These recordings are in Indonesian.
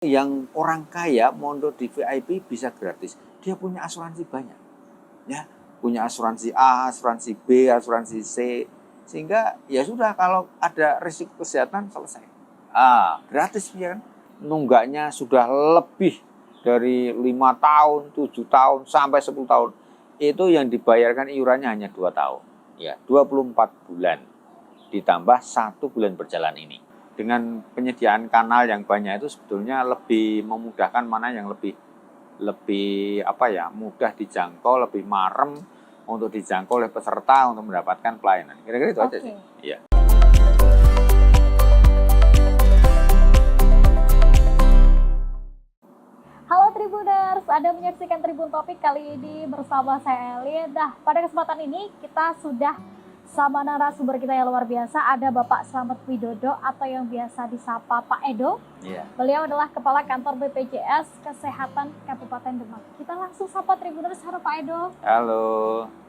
Yang orang kaya mondok di VIP bisa gratis. Dia punya asuransi banyak. Ya, punya asuransi A, asuransi B, asuransi C. Sehingga ya sudah kalau ada risiko kesehatan selesai. Gratis ya kan. Nunggaknya sudah lebih dari 5 tahun, 7 tahun, sampai 10 tahun. Itu yang dibayarkan iurannya hanya 2 tahun. Ya, 24 bulan. Ditambah 1 bulan berjalan ini. Dengan penyediaan kanal yang banyak itu sebetulnya lebih memudahkan mana yang lebih mudah dijangkau, lebih marem untuk dijangkau oleh peserta untuk mendapatkan pelayanan. Kira-kira itu aja sih. Iya. Halo Tribuners, Anda menyaksikan Tribun Topik kali ini bersama saya Elin. Nah, pada kesempatan ini kita sudah sama narasumber kita yang luar biasa. Ada Bapak Slamet Widodo atau yang biasa disapa Pak Edo. Iya. Beliau adalah Kepala Kantor BPJS Kesehatan Kabupaten Demak. Kita langsung sapa Tribuners. Halo Pak Edo. Halo.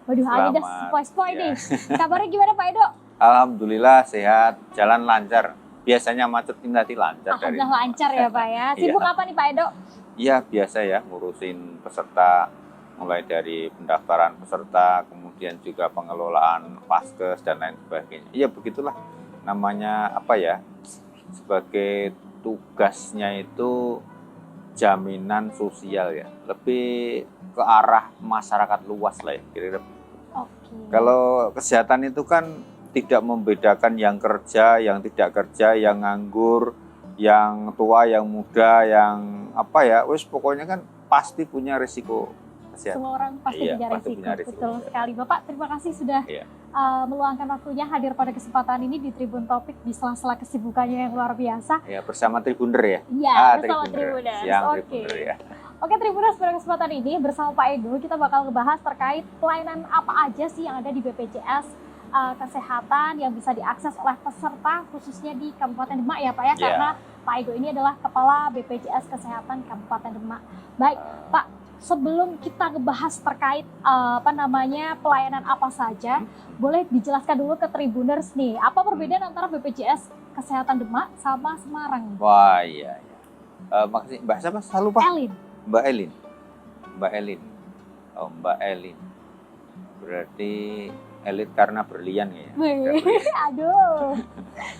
Waduh, ada spoi-spoi nih. Kabarnya gimana Pak Edo? Alhamdulillah sehat, jalan lancar. Biasanya macet ini nanti lancar. Alhamdulillah lancar ya Pak ya. Sibuk apa nih Pak Edo? Iya, biasa ya, ngurusin peserta, mulai dari pendaftaran peserta, kemudian juga pengelolaan paskes dan lain sebagainya. Iya, begitulah namanya sebagai tugasnya itu jaminan sosial ya, lebih ke arah masyarakat luas lah ya, kira-kira. Kalau kesehatan itu kan tidak membedakan yang kerja, yang tidak kerja, yang nganggur, yang tua, yang muda, yang pokoknya kan pasti punya risiko kesehatan. Semua orang pasti punya risiko. Betul sekali. Bapak, terima kasih sudah meluangkan waktunya hadir pada kesempatan ini di Tribun Topik di sela-sela kesibukannya yang luar biasa. Ya, bersama Tribuner ya? Iya, bersama Tribuners. Tribuner ya. Oke Tribuners, pada kesempatan ini bersama Pak Edo kita bakal ngebahas terkait pelayanan apa aja sih yang ada di BPJS Kesehatan yang bisa diakses oleh peserta khususnya di Kabupaten Demak ya Pak ya, karena Pak Edo ini adalah Kepala BPJS Kesehatan Kabupaten Demak. Baik Pak, sebelum kita ngebahas terkait pelayanan apa saja, boleh dijelaskan dulu ke Tribuners nih, apa perbedaan antara BPJS Kesehatan Demak sama Semarang? Wah iya. Makasih, Mbak siapa? Selalu Pak? Elin. Mbak Elin. Oh, Mbak Elin. Berarti elit karena berlian ya. Aduh.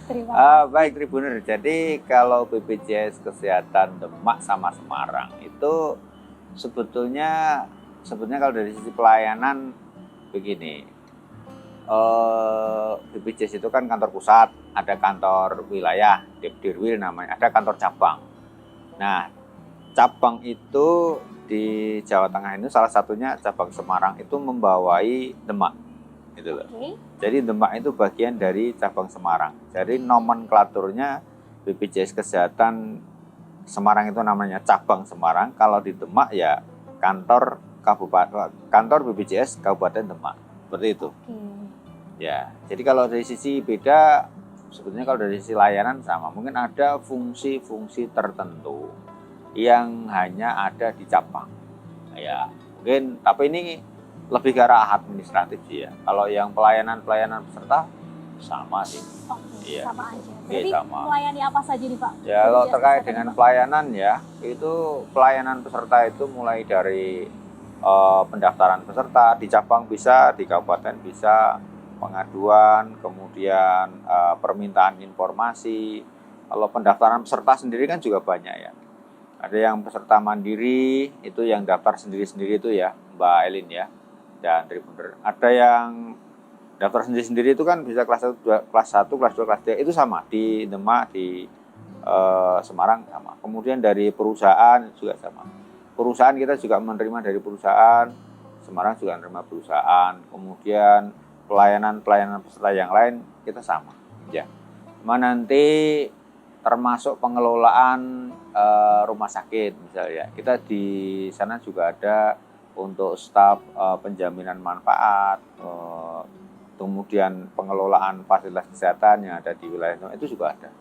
Terima kasih. Baik Tribuner. Jadi kalau BPJS Kesehatan Demak sama Semarang itu sebetulnya kalau dari sisi pelayanan begini. BPJS itu kan kantor pusat, ada kantor wilayah, Dirwil namanya, ada kantor cabang. Nah, cabang itu di Jawa Tengah ini salah satunya cabang Semarang itu membawai Demak. Gitu loh. Jadi Demak itu bagian dari cabang Semarang. Jadi nomenklaturnya BPJS Kesehatan Semarang itu namanya cabang Semarang. Kalau di Demak ya kantor BPJS Kabupaten Demak. Seperti itu. Ya. Jadi kalau dari sisi beda, sebetulnya kalau dari sisi layanan sama. Mungkin ada fungsi-fungsi tertentu yang hanya ada di cabang. Ya, mungkin tapi ini lebih ke arah administratif sih ya. Kalau yang pelayanan peserta sama sih. Sama aja. Jadi melayani apa saja nih Pak? Ya, kalau terkait dengan pelayanan ya, itu pelayanan peserta itu mulai dari pendaftaran peserta di cabang bisa, di kabupaten bisa, pengaduan, kemudian permintaan informasi. Kalau pendaftaran peserta sendiri kan juga banyak ya. Ada yang peserta mandiri, itu yang daftar sendiri-sendiri itu ya, Mbak Elin ya. Dan Tribuner. Ada yang daftar sendiri-sendiri itu kan bisa kelas 1, kelas 2, kelas 3 itu sama di Demak, di Semarang sama. Kemudian dari perusahaan juga sama. Perusahaan kita juga menerima dari perusahaan, Semarang juga menerima perusahaan. Kemudian pelayanan peserta yang lain kita sama. Ya. Nanti termasuk pengelolaan rumah sakit misalnya. Kita di sana juga ada untuk staf penjaminan manfaat, kemudian pengelolaan fasilitas kesehatan yang ada di wilayah itu juga ada.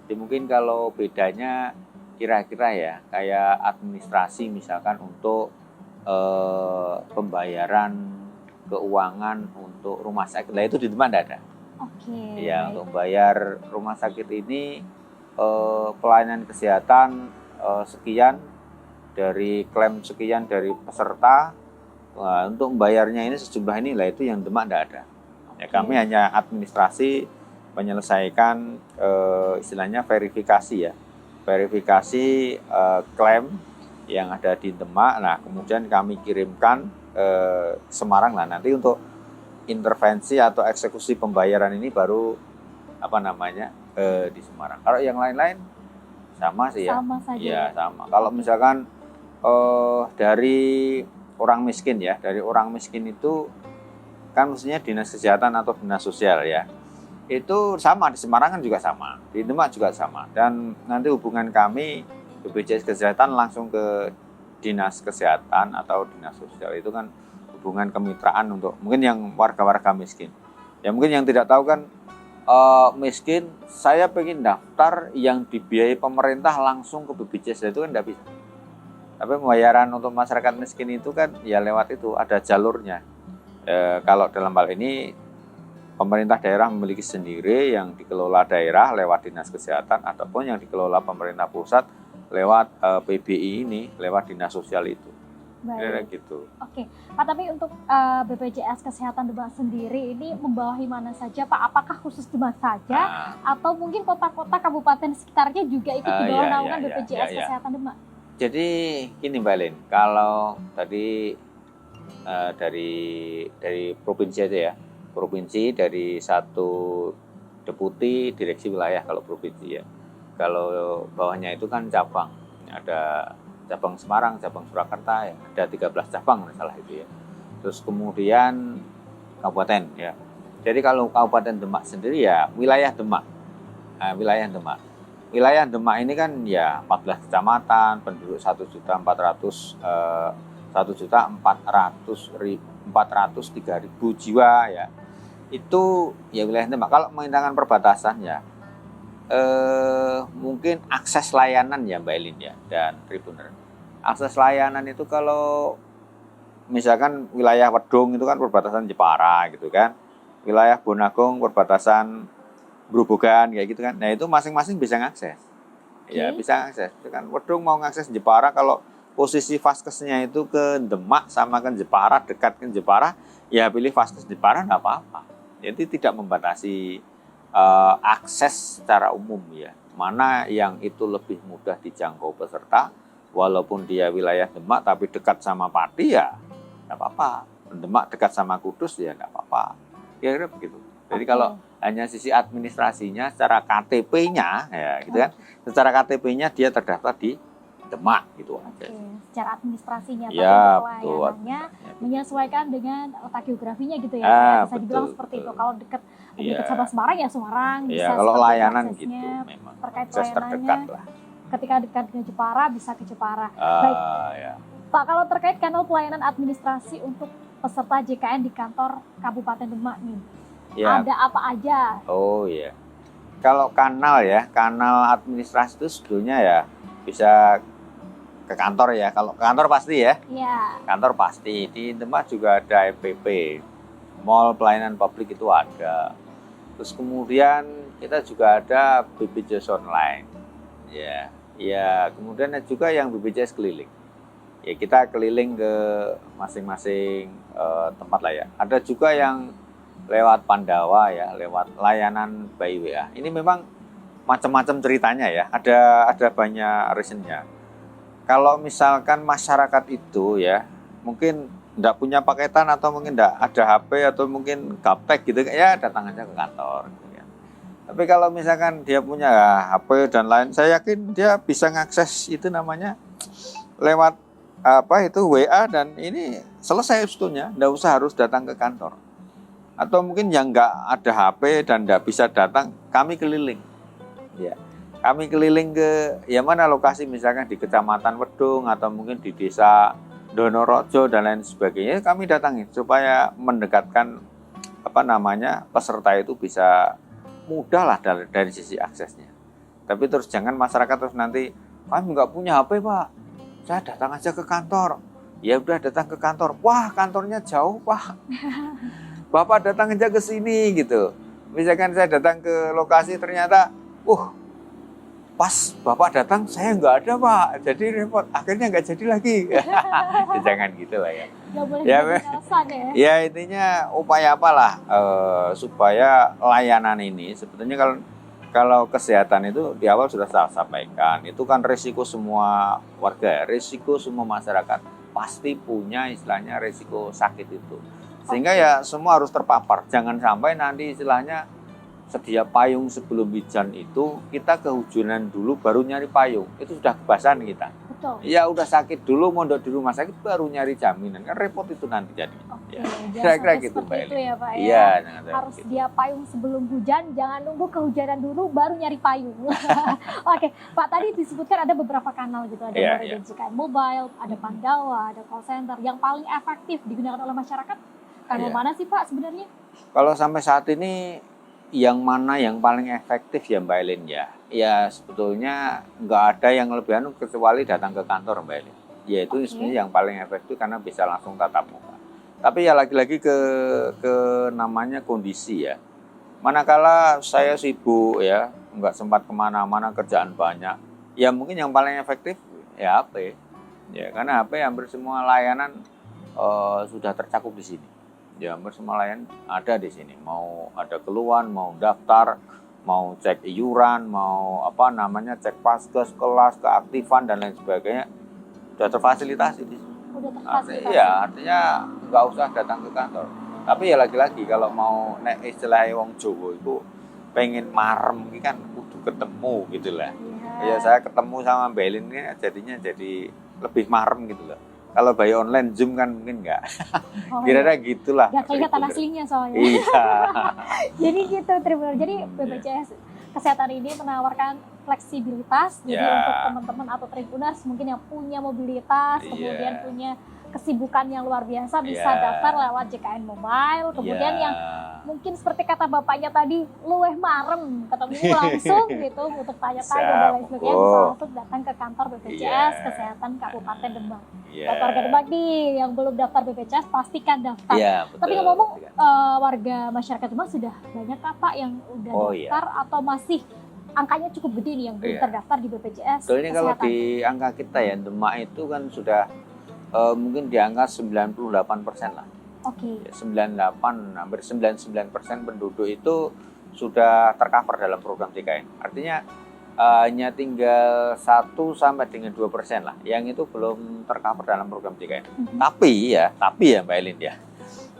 Jadi mungkin kalau bedanya kira-kira ya kayak administrasi misalkan untuk pembayaran keuangan untuk rumah sakit, nah itu di Demak tidak ada. Ya, untuk bayar rumah sakit ini pelayanan kesehatan sekian, dari klaim sekian dari peserta. Wah, untuk membayarnya ini sejumlah inilah itu yang Demak tidak ada. Ya, kami hanya administrasi menyelesaikan istilahnya verifikasi ya, verifikasi klaim yang ada di Demak. Nah, kemudian kami kirimkan Semarang lah nanti untuk intervensi atau eksekusi pembayaran ini baru di Semarang. Kalau yang lain-lain sama sih ya. Sama saja. Iya, sama. Kalau misalkan dari orang miskin ya, dari orang miskin itu kan mestinya dinas kesehatan atau dinas sosial ya. Itu sama, di Semarang kan juga sama, di Demak juga sama. Dan nanti hubungan kami BPJS Kesehatan langsung ke dinas kesehatan atau dinas sosial, itu kan hubungan kemitraan untuk mungkin yang warga-warga miskin. Ya mungkin yang tidak tahu kan, miskin saya pengen daftar yang dibiayai pemerintah langsung ke BPJS, itu kan tidak bisa. Tapi pembayaran untuk masyarakat miskin itu kan ya lewat itu, ada jalurnya. Kalau dalam hal ini pemerintah daerah memiliki sendiri, yang dikelola daerah lewat dinas kesehatan ataupun yang dikelola pemerintah pusat lewat PBI ini, lewat dinas sosial itu. Baik. Gitu. Oke, Pak, tapi untuk BPJS Kesehatan Demak sendiri ini membawahi mana saja, Pak? Apakah khusus Demak saja atau mungkin kota-kota kabupaten sekitarnya juga ikut di bawah naungan BPJS Kesehatan Demak? Jadi gini Mbak Lin, kalau tadi dari provinsi aja ya, provinsi dari satu deputi direksi wilayah kalau provinsi ya. Kalau bawahnya itu kan cabang, ada cabang Semarang, cabang Surakarta ya, ada 13 cabang masalah itu ya. Terus kemudian kabupaten ya. Jadi kalau Kabupaten Demak sendiri ya wilayah Demak. Wilayah Demak. Wilayah Demak ini kan ya 14 kecamatan, penduduk 1.403.000 jiwa ya. Itu ya wilayah Demak. Kalau menggunakan perbatasan ya mungkin akses layanan ya Mbak Elin ya dan Tribuner. Akses layanan itu kalau misalkan wilayah Wedung itu kan perbatasan Jepara gitu kan. Wilayah Bonagung perbatasan Grobogan kayak gitu kan. Nah, itu masing-masing bisa ngakses. Ya, bisa ngakses. Itu kan Wedung mau ngakses Jepara, kalau posisi vaskesnya itu ke Demak sama ke Jepara, dekat ke Jepara, ya pilih vaskes Jepara enggak apa-apa. Jadi tidak membatasi akses secara umum ya. Mana yang itu lebih mudah dijangkau peserta, walaupun dia wilayah Demak tapi dekat sama Pati ya enggak apa-apa. Demak dekat sama Kudus ya enggak apa-apa. Kira-kira begitu. Jadi kalau hanya sisi administrasinya, secara KTP-nya ya gitu kan. Secara KTP-nya dia terdaftar di Demak gitu aja. Secara administrasinya, tapi ya, pelayanannya menyesuaikan dengan letak geografinya gitu ya. Bisa dibilang seperti itu. Kalau dekat sama Semarang ya Semarang. Iya, kalau layanan gitu memang. Terkait layanannya, ketika dekat dengan Jepara bisa ke Jepara. Baik. Ya. Pak, kalau terkait kanal pelayanan administrasi untuk peserta JKN di kantor Kabupaten Demak nih, ada apa aja? Oh iya. Kalau kanal ya, kanal administrasi itu sebetulnya ya bisa ke kantor ya. Kalau ke kantor pasti ya. Iya. Kantor pasti. Di Demak juga ada FPP. Mall pelayanan publik itu ada. Terus kemudian kita juga ada BPJS online. Ya. Ya, kemudian ada juga yang BPJS keliling. Ya, kita keliling ke masing-masing tempat lah ya. Ada juga yang lewat Pandawa ya, lewat layanan by WA. Ini memang macam-macam ceritanya ya. Ada banyak reasonnya. Kalau misalkan masyarakat itu ya mungkin tidak punya paketan atau mungkin tidak ada HP atau mungkin gaptek gitu ya, datang aja ke kantor gitu ya. Tapi kalau misalkan dia punya HP dan lain, saya yakin dia bisa ngakses itu namanya lewat WA, dan ini selesai sebetulnya, tidak usah harus datang ke kantor. Atau mungkin yang nggak ada HP dan nggak bisa datang, kami keliling. Ya, kami keliling ke mana lokasi, misalkan di Kecamatan Wedung atau mungkin di Desa Donorojo dan lain sebagainya, kami datangi supaya mendekatkan peserta itu bisa mudah lah dari sisi aksesnya. Tapi terus jangan masyarakat terus nanti, kami nggak punya HP Pak, saya datang aja ke kantor. Ya udah, datang ke kantor, wah kantornya jauh Pak. Bapak datang aja ke sini gitu. Misalkan saya datang ke lokasi ternyata, pas Bapak datang saya nggak ada Pak, jadi repot, akhirnya nggak jadi lagi. Ya, jangan gitu lah ya. Nggak boleh Ya, jadi alasan ya. Ya intinya upaya apalah supaya layanan ini sebetulnya kalau kesehatan itu di awal sudah saya sampaikan, itu kan risiko semua warga, risiko semua masyarakat pasti punya istilahnya risiko sakit itu. Sehingga ya semua harus terpapar, jangan sampai nanti istilahnya sedia payung sebelum hujan itu kita kehujanan dulu baru nyari payung, itu sudah kebasan kita. Betul. Ya udah sakit dulu mondok di rumah sakit baru nyari jaminan, kan repot itu nanti jadi. Oke, Ya, jangan kira-kira sampai gitu, seperti Mbak itu ya Pak ya. Iya, jangan sampai Harus gitu. dia payung sebelum hujan, jangan nunggu kehujanan dulu baru nyari payung. Oke, Pak tadi disebutkan ada beberapa kanal gitu, ada Iya, mulai iya. dari JKN Mobile, ada Pandawa, ada call center. Yang paling efektif digunakan oleh masyarakat, kanal Iya. mana sih Pak sebenarnya? Kalau sampai saat ini yang mana yang paling efektif ya Mbak Elin ya? Ya sebetulnya nggak ada yang lebih anu kecuali datang ke kantor Mbak Elin. Yaitu Oke. sebenarnya yang paling efektif karena bisa langsung tatap muka. Tapi ya lagi-lagi ke namanya kondisi ya. Manakala saya sibuk ya, nggak sempat kemana-mana kerjaan banyak, ya mungkin yang paling efektif ya HP. Ya karena HP hampir semua layanan sudah tercakup di sini. Ya hampir semua layanan ada di sini. Mau ada keluhan, mau daftar, mau cek iuran, mau apa namanya cek paskes, kelas, keaktifan dan lain sebagainya sudah terfasilitasi di sini. Udah terfasilitasi. Artinya nggak usah datang ke kantor. Tapi ya lagi-lagi kalau mau nek istilah wong Jawa itu pengen marem ini kan kudu ketemu gitu lah. Iya. Ya saya ketemu sama Mbak Elin ini jadinya jadi lebih marem gitu loh. Kalau by online Zoom kan mungkin nggak. Oh, Kira-kira iya. gitulah. Nggak kelihatan aslinya soalnya. Iya. Jadi gitu Tribuners. Jadi BPJS Kesehatan ini menawarkan fleksibilitas. Jadi Ya. untuk teman-teman atau Tribuners mungkin yang punya mobilitas, kemudian punya kesibukan yang luar biasa bisa Iya. daftar lewat JKN Mobile. Kemudian yang mungkin seperti kata bapaknya tadi, luweh marem, ketemu langsung gitu untuk tanya-tanya dan lain sebagainya, bisa langsung datang ke kantor BPJS Kesehatan Kabupaten Demak. Buat warga Demak nih yang belum daftar BPJS pastikan daftar. Iya, betul. Tapi ngomong warga masyarakat Demak sudah banyak Pak yang udah daftar atau masih angkanya cukup gede nih yang belum terdaftar di BPJS Soalnya kalau Kesehatan? di angka kita ya Demak itu kan sudah mungkin di angka 98% lah. Oke. 98, hampir 99% penduduk itu sudah tercover dalam program JKN. Artinya hanya tinggal 1 sampai dengan 2% lah yang itu belum tercover dalam program JKN. Tapi ya Mbak Elin ya,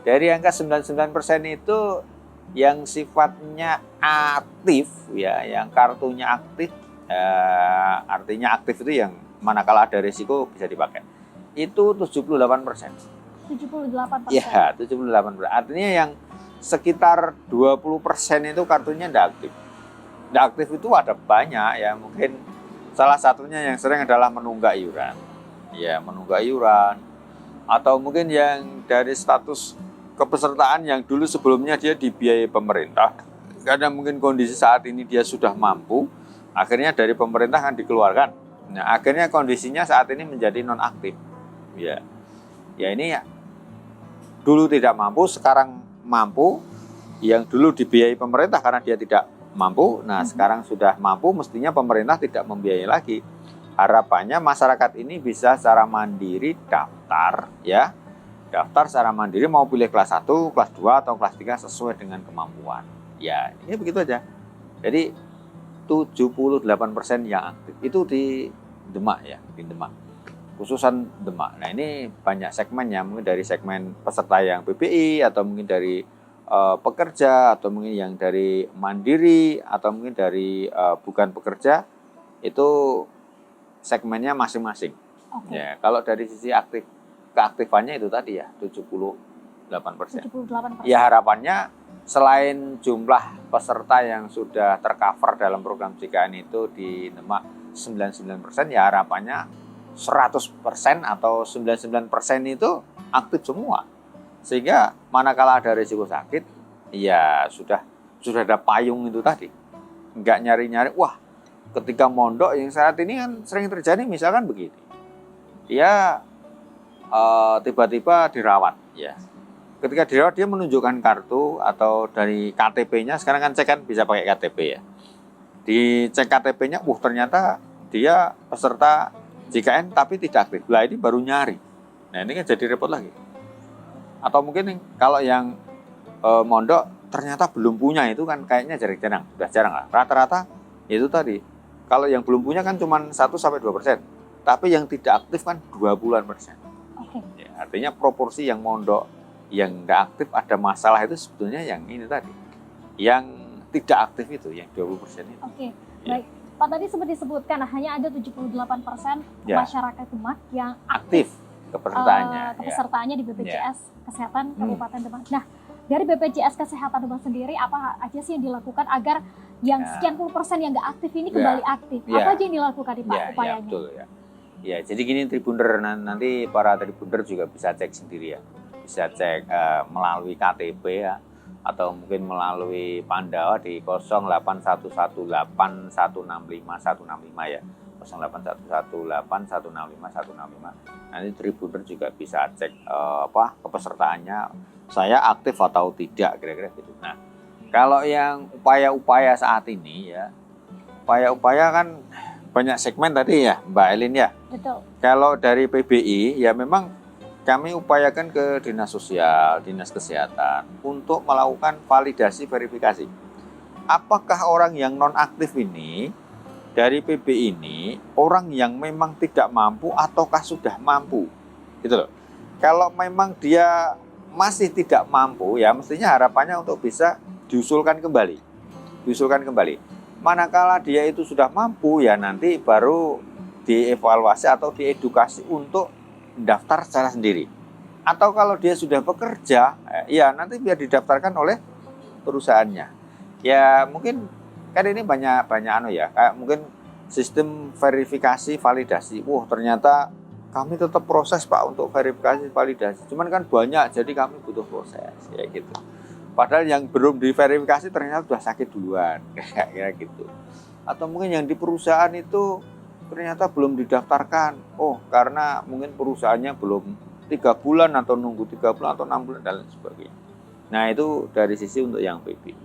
dari angka 99% itu yang sifatnya aktif ya, yang kartunya aktif, artinya aktif itu yang manakala ada risiko bisa dipakai. Itu 78%. 78%. Ya, 78%. Artinya yang sekitar 20% itu kartunya tidak aktif. Tidak aktif itu ada banyak ya, mungkin salah satunya yang sering adalah menunggak iuran. Ya, menunggak iuran. Atau mungkin yang dari status kepesertaan yang dulu sebelumnya dia dibiayai pemerintah. Karena mungkin kondisi saat ini dia sudah mampu, akhirnya dari pemerintah kan dikeluarkan. Nah, akhirnya kondisinya saat ini menjadi non-aktif. Ya ini ya dulu tidak mampu, sekarang mampu. Yang dulu dibiayai pemerintah karena dia tidak mampu, nah sekarang sudah mampu, mestinya pemerintah tidak membiayai lagi. Harapannya masyarakat ini bisa secara mandiri daftar ya. Daftar secara mandiri mau pilih kelas 1, kelas 2 atau kelas 3 sesuai dengan kemampuan. Ya, ini begitu aja. Jadi 78% yang aktif itu di Demak ya, di Demak. Khususan Demak. Nah ini banyak segmennya, mungkin dari segmen peserta yang PBI atau mungkin dari pekerja atau mungkin yang dari mandiri atau mungkin dari bukan pekerja, itu segmennya masing-masing. Okay. Ya, kalau dari sisi keaktifannya itu tadi ya 78%. 78%. Ya harapannya selain jumlah peserta yang sudah tercover dalam program JKN itu di Demak 99%, ya harapannya 100% atau 99% itu aktif semua. Sehingga manakala ada risiko sakit, ya sudah ada payung itu tadi. Enggak nyari-nyari, wah ketika mondok yang saat ini kan sering terjadi misalkan begini. Dia tiba-tiba dirawat ya. Ketika dirawat dia menunjukkan kartu atau dari KTP-nya, sekarang kan cek kan bisa pakai KTP ya. dicek KTP-nya, ternyata dia peserta JKN tapi tidak aktif. Lah ini baru nyari. Nah ini kan jadi repot lagi. Atau mungkin kalau yang mondok ternyata belum punya, itu kan kayaknya jarang, sudah jarang lah. Rata-rata itu tadi, kalau yang belum punya kan cuma 1-2%, tapi yang tidak aktif kan 20%. Oke. Ya, artinya proporsi yang mondok yang nggak aktif ada masalah itu sebetulnya yang ini tadi, yang tidak aktif itu, yang 20% itu. Oke, Ya. baik. Pak tadi sempat disebutkan hanya ada 78% Ya. masyarakat Demak yang Aktif kepesertaannya di Ya. BPJS Kesehatan Kabupaten Demak. Nah, dari BPJS Kesehatan Demak sendiri apa aja sih yang dilakukan agar yang Ya. sekian puluh persen yang nggak aktif ini Ya. kembali aktif? Ya. Apa aja yang dilakukan nih Pak Ya, upayanya? ya, betul ya. Ya, jadi gini Tribunder, nanti para Tribunder juga bisa cek sendiri ya. Bisa cek melalui KTP ya, atau mungkin melalui Pandawa di 08118165 ya. 08118165. Nanti Tribunder juga bisa cek kepesertaannya, saya aktif atau tidak, kira-kira gitu. Nah, kalau yang upaya-upaya saat ini ya, upaya-upaya kan banyak segmen tadi ya Mbak Elin ya. Betul. Kalau dari PBI ya memang kami upayakan ke Dinas Sosial, Dinas Kesehatan untuk melakukan validasi verifikasi. Apakah orang yang non-aktif ini dari PBI ini orang yang memang tidak mampu ataukah sudah mampu? Gitu loh. Kalau memang dia masih tidak mampu ya mestinya harapannya untuk bisa diusulkan kembali. Manakala dia itu sudah mampu ya nanti baru dievaluasi atau diedukasi untuk mendaftar secara sendiri. Atau kalau dia sudah bekerja, ya nanti biar didaftarkan oleh perusahaannya. Ya mungkin kan ini banyak ya, kayak mungkin sistem verifikasi validasi. Ternyata kami tetap proses Pak untuk verifikasi validasi. Cuman kan banyak, jadi kami butuh proses ya gitu. Padahal yang belum diverifikasi ternyata sudah sakit duluan, kayak gitu. Atau mungkin yang di perusahaan itu ternyata belum didaftarkan. Karena mungkin perusahaannya belum 3 bulan atau nunggu 3 bulan atau 6 bulan dan lain sebagainya. Nah itu dari sisi untuk yang PBI.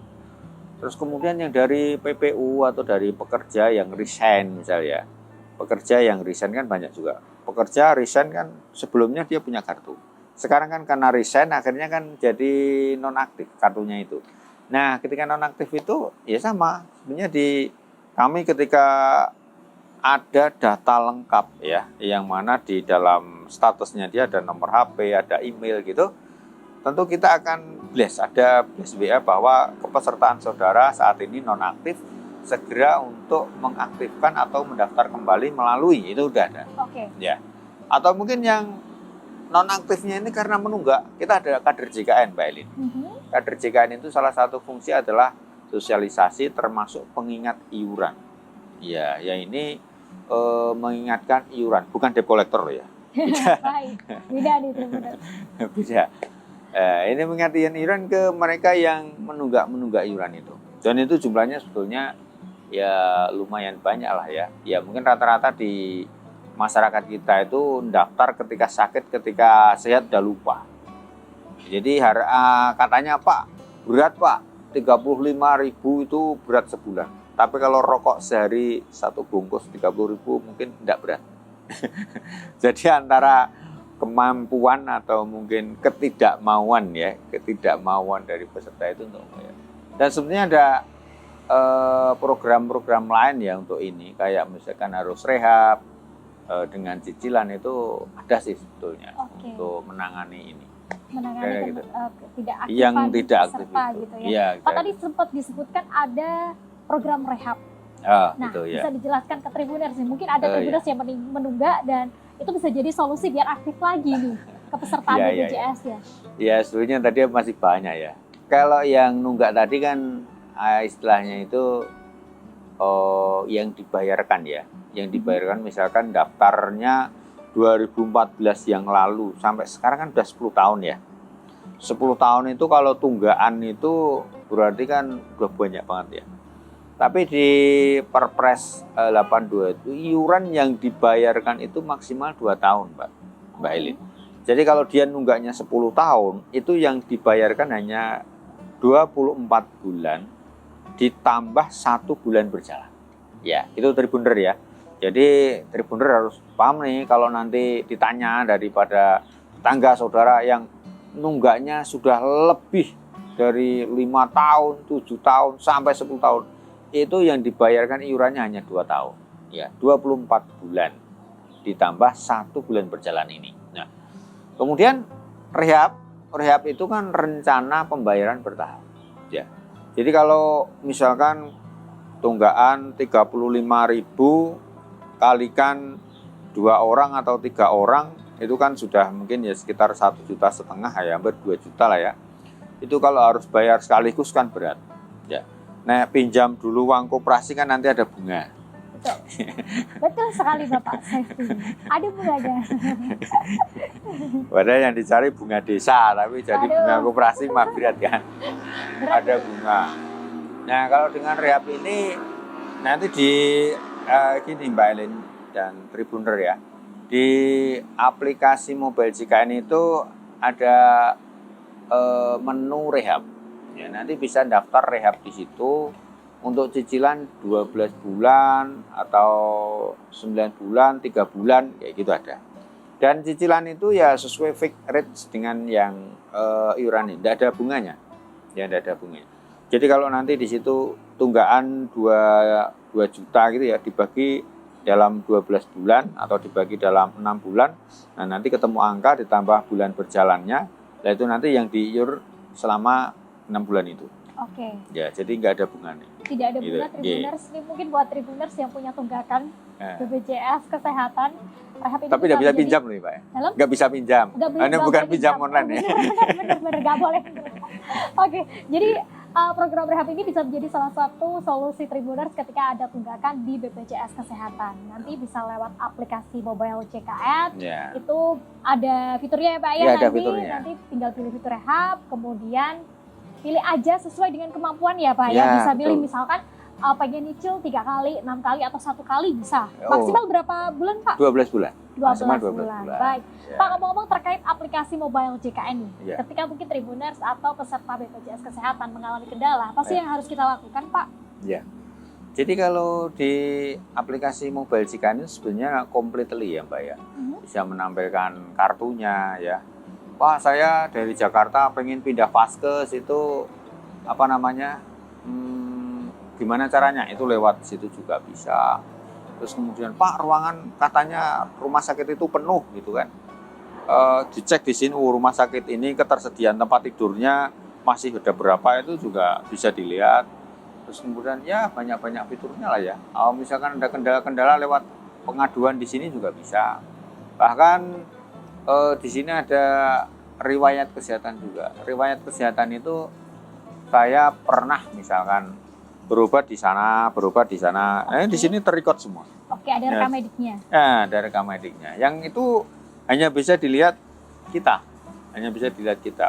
Terus kemudian yang dari PPU atau dari pekerja yang resign misalnya. Pekerja yang resign kan banyak juga. Pekerja resign kan sebelumnya dia punya kartu. Sekarang kan karena resign akhirnya kan jadi nonaktif kartunya itu. Nah ketika nonaktif itu ya sama. Sebenarnya di kami ketika ada data lengkap ya. Yang mana di dalam statusnya dia ada nomor HP, ada email gitu. Tentu kita akan ada blast WA bahwa kepesertaan saudara saat ini nonaktif, segera untuk mengaktifkan atau mendaftar kembali melalui, itu udah ada. Oke. Ya. Atau mungkin yang nonaktifnya ini karena menunggak, kita ada kader JKN Mbak Elin. Kader JKN itu salah satu fungsi adalah sosialisasi termasuk pengingat iuran. Ya, ini mengingatkan iuran, bukan debt collector ya. Baik, beda nih benar. Beda. Ini mengingatkan iuran ke mereka yang menunggak iuran itu. Dan itu jumlahnya sebetulnya ya lumayan banyak lah ya. Ya mungkin rata-rata di masyarakat kita itu daftar ketika sakit, ketika sehat udah lupa. Jadi katanya Pak, berat Pak, 35.000 itu berat sebulan. Tapi kalau rokok sehari 1 bungkus 30.000 mungkin tidak berat. Jadi antara kemampuan atau mungkin ketidakmauan dari peserta itu untuk membayar. Dan sebenarnya ada program-program lain ya untuk ini, kayak misalkan harus rehab dengan cicilan itu ada sih sebetulnya untuk menangani ini. Menangani tidak aktif yang tidak aktif itu. Gitu ya. Pak tadi sempat disebutkan ada program rehab. Gitu, bisa dijelaskan ke Tribuners nih. Mungkin ada Tribuners yang menunggak dan itu bisa jadi solusi biar aktif lagi nih kepesertaan BPJS ya. Ya sebetulnya tadi masih banyak ya. Kalau yang nunggak tadi kan istilahnya itu yang dibayarkan ya. Yang dibayarkan misalkan daftarnya 2014 yang lalu sampai sekarang kan udah 10 tahun ya. 10 tahun itu kalau tunggakan itu berarti kan udah banyak banget ya. Tapi di Perpres 82 itu iuran yang dibayarkan itu maksimal 2 tahun, Mbak Elin. Jadi kalau dia nunggaknya 10 tahun, itu yang dibayarkan hanya 24 bulan ditambah 1 bulan berjalan. Ya, itu Tribunder ya. Jadi Tribunder harus paham nih kalau nanti ditanya daripada tetangga saudara yang nunggaknya sudah lebih dari 5 tahun, 7 tahun, sampai 10 tahun. Itu yang dibayarkan iurannya hanya 2 tahun. Ya, 24 bulan ditambah 1 bulan berjalan ini. Nah, kemudian rehab itu kan rencana pembayaran bertahap. Ya. Jadi kalau misalkan tunggakan 35.000 kalikan 2 orang atau 3 orang itu kan sudah mungkin ya sekitar 1,5 juta ya, hampir 2 juta lah ya. Itu kalau harus bayar sekaligus kan berat. Ya. Nah, pinjam dulu uang koperasi kan nanti ada bunga. Betul. Betul sekali Bapak, saya setuju. Ada bunganya. Padahal yang dicari bunga desa, tapi jadi bunga koperasi mah berat kan. Ada bunga. Nah, kalau dengan rehab ini nanti di gini Mbak Elin dan Tribunder ya. Di aplikasi mobile JKN itu ada menu rehab. Ya, nanti bisa daftar rehab di situ untuk cicilan 12 bulan atau 9 bulan, 3 bulan kayak gitu ada. Dan cicilan itu ya sesuai fixed rate dengan yang iuran ini, tidak ada bunganya. Ya, tidak ada bunganya. Jadi kalau nanti di situ tunggakan 2 juta gitu ya dibagi dalam 12 bulan atau dibagi dalam 6 bulan, nah nanti ketemu angka ditambah bulan berjalannya, nah itu nanti yang diiur selama 6 bulan itu. Oke. Ya, jadi nggak ada bunganya. Tidak ada bunga Tribuners. Ini mungkin buat Tribuners yang punya tunggakan BPJS Kesehatan. Rehab ini tapi nggak bisa pinjam nih Pak. Nggak bisa pinjam. Ini bukan pinjam online ya. Benar-benar nggak boleh. Oke, jadi program rehab ini bisa menjadi salah satu solusi Tribuners ketika ada tunggakan di BPJS Kesehatan. Nanti bisa lewat aplikasi mobile JKN. Ya. Itu ada fiturnya ya Pak ya, ada fiturnya. Nanti tinggal pilih fitur rehab, kemudian pilih aja sesuai dengan kemampuan ya Pak ya. Bisa pilih misalkan pengen nyicil 3 kali, 6 kali, atau 1 kali bisa. Maksimal berapa bulan Pak? 12 bulan. 12 bulan. Baik. Ya. Pak, ngomong-ngomong terkait aplikasi mobile JKN nih. Ya. Ketika mungkin Tribuners atau peserta BPJS Kesehatan mengalami kendala, apa sih yang harus kita lakukan Pak? Ya. Jadi kalau di aplikasi mobile JKN ini sebenarnya completely ya Mbak ya. Bisa menampilkan kartunya ya. Pak, saya dari Jakarta pengen pindah Vaskes itu apa namanya? Gimana caranya? Itu lewat situ juga bisa. Terus kemudian Pak, ruangan katanya rumah sakit itu penuh gitu kan. Dicek di sini rumah sakit ini ketersediaan tempat tidurnya masih ada berapa itu juga bisa dilihat. Terus kemudian ya banyak-banyak fiturnya lah ya. Misalkan ada kendala-kendala lewat pengaduan di sini juga bisa. Bahkan di sini ada riwayat kesehatan juga. Riwayat kesehatan itu saya pernah misalkan berobat di sana. Di sini terrecord semua. Oke, ada rekam mediknya. Nah, ada rekam mediknya. Yang itu hanya bisa dilihat kita.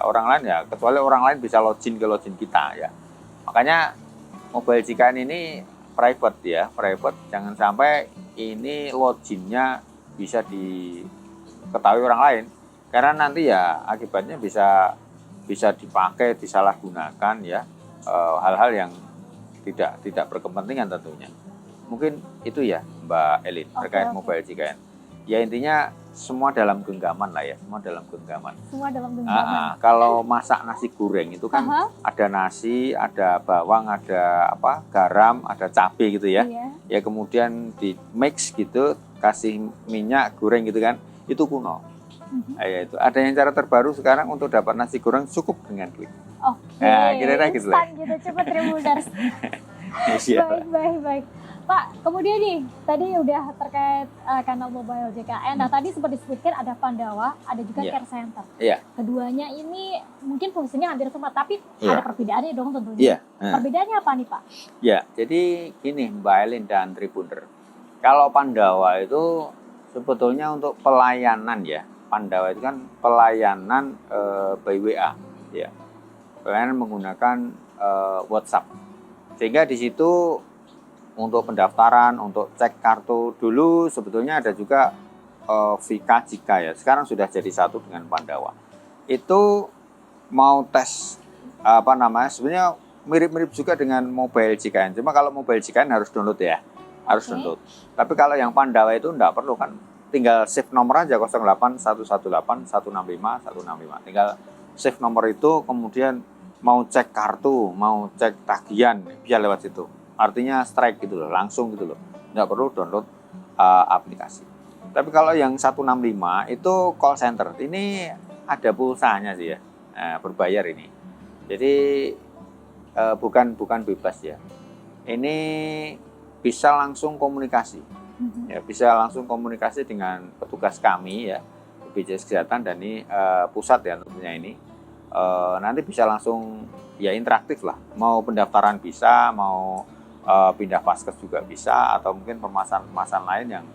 Orang lain ya, kecuali orang lain bisa login kita ya. Makanya mobile JKN ini private ya, Jangan sampai ini loginnya bisa diketahui orang lain. Karena nanti ya akibatnya bisa dipakai, disalahgunakan ya, hal-hal yang tidak berkepentingan tentunya. Mungkin itu ya Mbak Elin terkait mobile JKN. Ya intinya semua dalam genggaman lah ya, semua dalam genggaman. Kalau masak nasi goreng itu kan ada nasi, ada bawang, ada garam, ada cabai gitu ya. Ya kemudian di mix gitu, kasih minyak goreng gitu kan, itu kuno. Ya, itu ada yang cara terbaru sekarang untuk dapat nasi goreng cukup dengan klik. Nah, kira-kira gitu lah. Gitu, cepet Tribuners. Baik. Pak, kemudian nih, tadi udah terkait kanal mobile JKN. Nah, tadi sempat disebutkan ada Pandawa, ada juga Care Center. Keduanya ini mungkin fungsinya hampir sama, tapi ada perbedaannya dong tentunya. Perbedaannya apa nih Pak? Ya, jadi gini Mbak Elin dan Tribunder. Kalau Pandawa itu sebetulnya untuk pelayanan ya. Pandawa itu kan pelayanan by WA, ya. Pelayanan menggunakan WhatsApp. Sehingga di situ untuk pendaftaran, untuk cek kartu dulu sebetulnya ada juga Vika Jika ya. Sekarang sudah jadi satu dengan Pandawa. Itu mau tes sebenarnya mirip-mirip juga dengan mobile JKN. Cuma kalau mobile JKN harus download ya. harus Oke. download. Tapi kalau yang Pandawa itu enggak perlu kan, tinggal save nomor aja 08118 165 165. Tinggal save nomor itu, kemudian mau cek kartu, mau cek tagihan, bisa lewat situ. Artinya strike gitu loh, langsung gitu loh. Nggak perlu download aplikasi. Tapi kalau yang 165 itu call center. Ini ada pulsanya sih ya, berbayar ini. Jadi bukan bebas ya. Ini bisa langsung komunikasi. Ya, bisa langsung komunikasi dengan petugas kami ya, BPJS Kesehatan, dan ini pusat ya tentunya ini. Nanti bisa langsung ya interaktif lah. Mau pendaftaran bisa, mau pindah vaskes juga bisa, atau mungkin permasalahan lain yang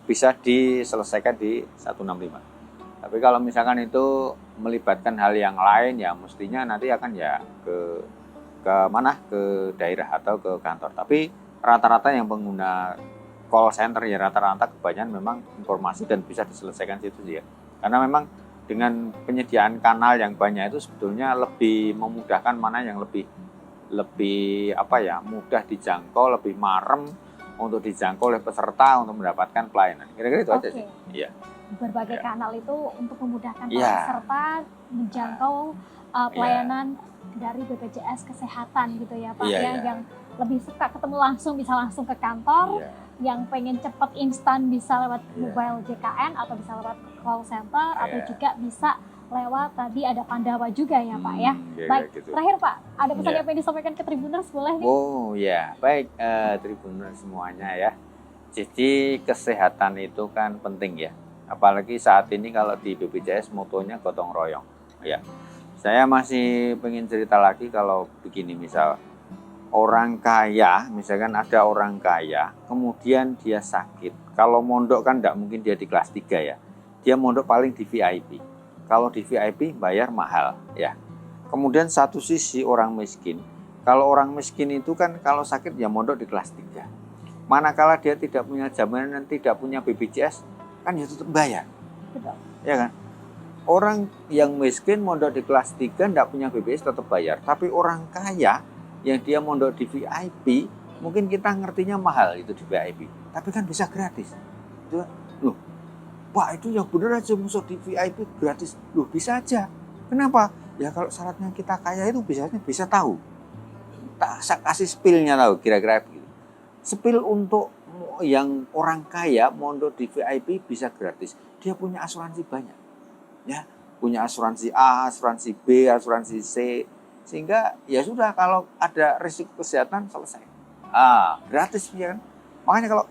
bisa diselesaikan di 165. Tapi kalau misalkan itu melibatkan hal yang lain ya mestinya nanti akan ya ke mana, ke daerah atau ke kantor. Tapi rata-rata yang pengguna call center ya rata-rata kebanyakan memang informasi dan bisa diselesaikan situ sih ya. Karena memang dengan penyediaan kanal yang banyak itu sebetulnya lebih memudahkan, mana yang lebih mudah dijangkau, lebih marem untuk dijangkau oleh peserta untuk mendapatkan pelayanan. Kira-kira itu aja sih. Iya. Berbagai kanal itu untuk memudahkan para Iya. peserta menjangkau pelayanan dari BPJS Kesehatan gitu ya Pak, Iya, ya, iya. yang lebih suka ketemu langsung bisa langsung ke kantor, Iya. yang pengen cepet instan bisa lewat Iya. mobile JKN atau bisa lewat call center, atau Iya. juga bisa lewat tadi ada Pandawa juga ya Pak ya. Iya, Baik, gitu. terakhir Pak, ada pesan Iya. apa yang disampaikan ke Tribuners boleh nih? Oh ya, baik Tribuners semuanya ya. Jadi kesehatan itu kan penting ya. Apalagi saat ini kalau di BPJS motonya gotong royong. Ya, saya masih pengen cerita lagi kalau begini, misal orang kaya, misalkan ada orang kaya, kemudian dia sakit. Kalau mondok kan tidak mungkin dia di kelas 3 ya. Dia mondok paling di VIP. Kalau di VIP bayar mahal ya. Kemudian satu sisi orang miskin. Kalau orang miskin itu kan kalau sakit ya mondok di kelas 3. Manakala dia tidak punya jaminan dan tidak punya BPJS, kan ya tetap bayar. Betul. Ya kan? Orang yang miskin mondok di kelas 3 tidak punya BPJS tetap bayar. Tapi orang kaya yang dia mondok di VIP, mungkin kita ngertinya mahal itu di VIP. Tapi kan bisa gratis. Itu, loh, Pak itu yang bener aja masuk di VIP gratis. Loh bisa aja. Kenapa? Ya kalau syaratnya kita kaya itu bisa tahu. Tak kasih spillnya tahu kira-kira begitu. Spill untuk yang orang kaya mondok di VIP bisa gratis. Dia punya asuransi banyak. Ya, punya asuransi A, asuransi B, asuransi C. Sehingga ya sudah, kalau ada risiko kesehatan selesai. Gratis ya kan. Makanya kalau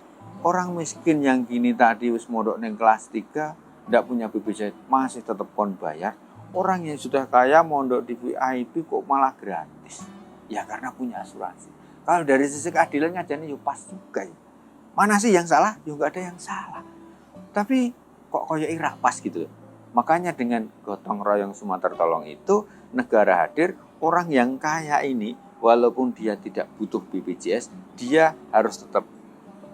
orang miskin yang gini tadi wis mondok neng kelas 3 tidak punya BPJS masih tetap kon bayar. Orang yang sudah kaya mondok di VIP kok malah gratis. Ya karena punya asuransi. Kalau dari sisi keadilannya jadi ya pas juga ya. Mana sih yang salah? Ya nggak ada yang salah. Tapi kok kayak ira pas gitu. Makanya dengan gotong royong Sumatera Tolong itu negara hadir, orang yang kaya ini walaupun dia tidak butuh BPJS, dia harus tetap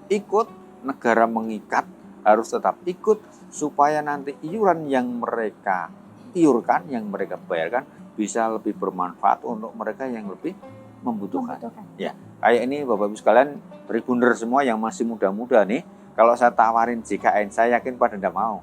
ikut, negara mengikat, harus tetap ikut supaya nanti iuran yang mereka iurkan, yang mereka bayarkan bisa lebih bermanfaat untuk mereka yang lebih membutuhkan. Ya, kayak ini Bapak Ibu sekalian, Tribuner semua yang masih muda-muda nih, kalau saya tawarin JKN, saya yakin pada tidak mau.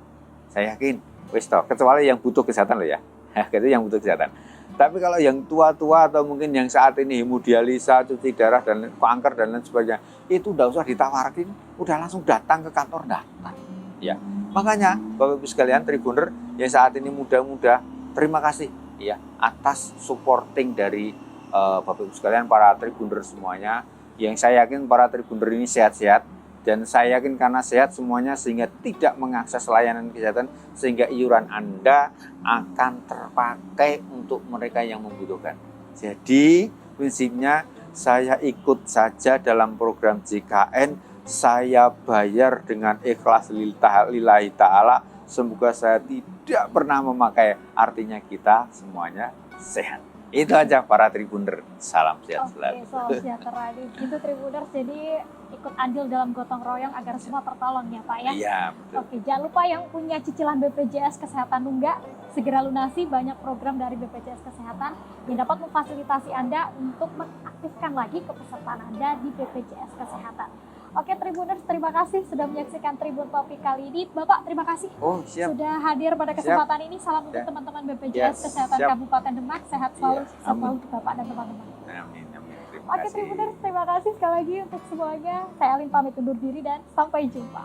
Saya yakin, wis toh, kecuali yang butuh kesehatan loh ya. Itu yang butuh kesehatan. Tapi kalau yang tua-tua atau mungkin yang saat ini hemodialisa, cuci darah dan kanker dan lain sebagainya, itu udah usah ditawarin, udah langsung datang ke kantor daftar. Ya, makanya Bapak Ibu sekalian Tribuner yang saat ini muda-muda, terima kasih ya atas supporting dari Bapak Ibu sekalian, para Tribuner semuanya, yang saya yakin para Tribuner ini sehat-sehat, dan saya yakin karena sehat semuanya sehingga tidak mengakses layanan kesehatan, sehingga iuran Anda akan terpakai untuk mereka yang membutuhkan. Jadi prinsipnya saya ikut saja dalam program JKN, saya bayar dengan ikhlas lillahi ta'ala, semoga saya tidak pernah memakai, artinya kita semuanya sehat. Itu aja para Tribuner, salam sehat selalu. Oke, salam sejahtera. Gitu Tribuners, jadi ikut andil dalam gotong royong agar semua tertolong ya Pak ya. Iya, betul. Oke, jangan lupa yang punya cicilan BPJS Kesehatan nunggak, segera lunasi. Banyak program dari BPJS Kesehatan yang dapat memfasilitasi Anda untuk mengaktifkan lagi kepesertaan Anda di BPJS Kesehatan. Oke Tribuners, terima kasih sudah menyaksikan Tribun Topik kali ini. Bapak, terima kasih Oh, siap. sudah hadir pada kesempatan ini. Salam untuk Ya. teman-teman BPJS Yes, Kesehatan siap. Kabupaten Demak. Sehat selalu, Iya, sehat amin. selalu untuk Bapak dan teman-teman. Amin, amin. Terima Oke kasih. Tribuners, terima kasih sekali lagi untuk semuanya. Saya Alin pamit undur diri dan sampai jumpa.